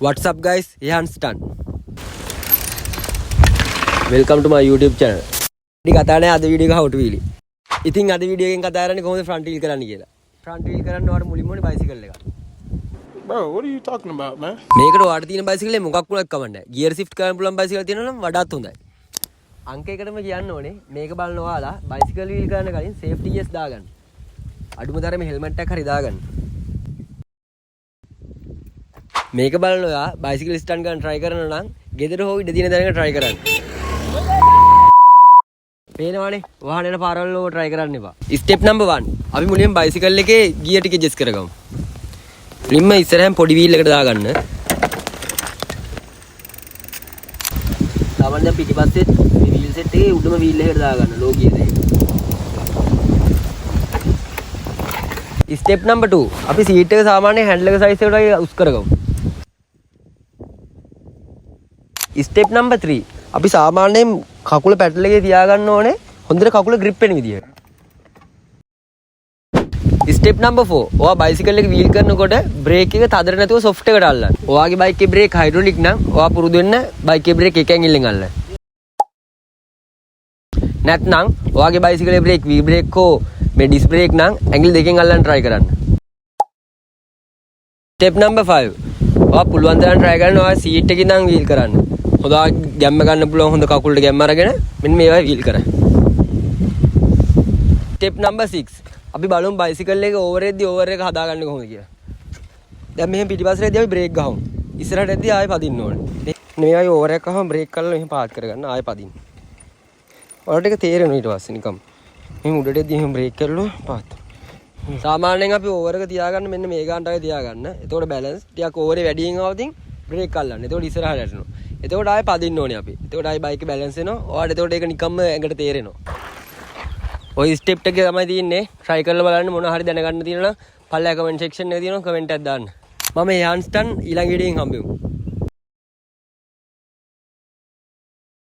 What's up guys, Ihan Stan. Welcome to my YouTube channel. ඉතින් කතා නැහැ අද වීඩියෝ එක how to wheel. ඉතින් අද වීඩියෝ එකෙන් කතා කරන්නේ කොහොමද front wheel කරන්න කියලා. Front wheel කරන්න ඔයාලට මුලින්ම ඕනේ bicycle එක. Bro, what are you talking about, man? මේකට ඔයාලට තියෙන bicycle එක මොකක් වුණත් කමක් නැහැ. gear shift කරන්න පුළුවන් bicycle තියෙනවා නම් වඩාත් හොඳයි. අංක එකටම කියන්න ඕනේ මේක බලන ඔයාලා bicycle wheel කරන්න කලින් safety gears දාගන්න. අඩුම තරමේ helmet එකක් හරි දාගන්න. මේක බලන ඔයා bicycle stand ගන්න try කරනවා නම් ගෙදර හො ඉඩ දින දැනක try කරන්න. පේනවනේ වාහන යන පාරවල් වල try කරන්න එපා. step number 1. අපි මුලින්ම bicycle එකේ gear ටික adjust කරගමු. මුලින්ම ඉස්සරහින් පොඩි wheel එකට දාගන්න. තාමන් දැන් පිටිපස්සේ මේ wheel set එකේ උඩම wheel එකට දාගන්න low gear එක. step number 2. අපි seat එක සාමාන්‍ය handle එක size එකට උස් කරගමු. step number 3. අපි සාමාන්‍යයෙන් කකුල පැඩල් එකේ තියාගන්න ඕනේ හොඳට කකුල grip වෙන විදියට. step number 4. ඔයා bicycle එක wheel කරනකොට brake එක තදර නැතුව soft එකට අල්ලන්න. ඔයාගේ bike එකේ brake hydraulic නම් ඔයා පුරුදු වෙන්න bike එකේ brake එක ඇඟිල්ලෙන් අල්ලන්න. නැත්නම් ඔයාගේ bicycle එකේ brake wheel brake හෝ මේ disc brake නම් ඇඟිලි දෙකෙන් අල්ලන්න try කරන්න. step number 5. ඔයා පුළුවන් තරම් try කරන්න ඔයා seat එකේ ඉඳන් wheel කරන්න. හොඳා ගැම්ම ගන්න පුළුවන් හොඳ කකුලට ගැම්ම අරගෙන මෙන්න මේවා wheel කරන්න. step number 6. අපි බලමු bicycle එක over එකදී over එක හදාගන්නේ කොහොමද කියලා. දැන් මෙහෙම පිටිපස්සේදී අපි brake ගහමු. ඉස්සරහටදී ආයෙ පදින්න ඕනේ. මේවයි over එක ගහම brake කරලා මෙහෙම පාත් කරගන්න ආයෙ පදින්න. ඔයාලට ඒක තේරෙනවා ඊට පස්සේ නිකම්. මෙහෙම උඩටදී මෙහෙම brake කරලා පාත්. සාමාන්‍යයෙන් අපි over එක තියාගන්න මෙන්න මේ ගානට ආයෙ තියාගන්න. එතකොට balance ටිකක් over වැඩියෙන් ආවොතින් brake අල්ලන්න. එතකොට ඉස්සරහට යනවා. එතකොට ආයෙ පදින්න ඕනේ අපි. එතකොට ආයෙ බයික් එක බැලන්ස් වෙනවා. ඔයාලට එතකොට ඒක නිකම්ම ඇඟට තේරෙනවා. ඔය ස්ටෙප් එක තමයි තියෙන්නේ. try කරලා බලන්න මොනවා හරි දැනගන්න තියෙනවා නම් පල්ලෙහා comment section එකේ තියෙනවා comment එකක් දාන්න. මම Ihan Stan ඊළඟ වීඩියෝෙන් හම්බෙමු.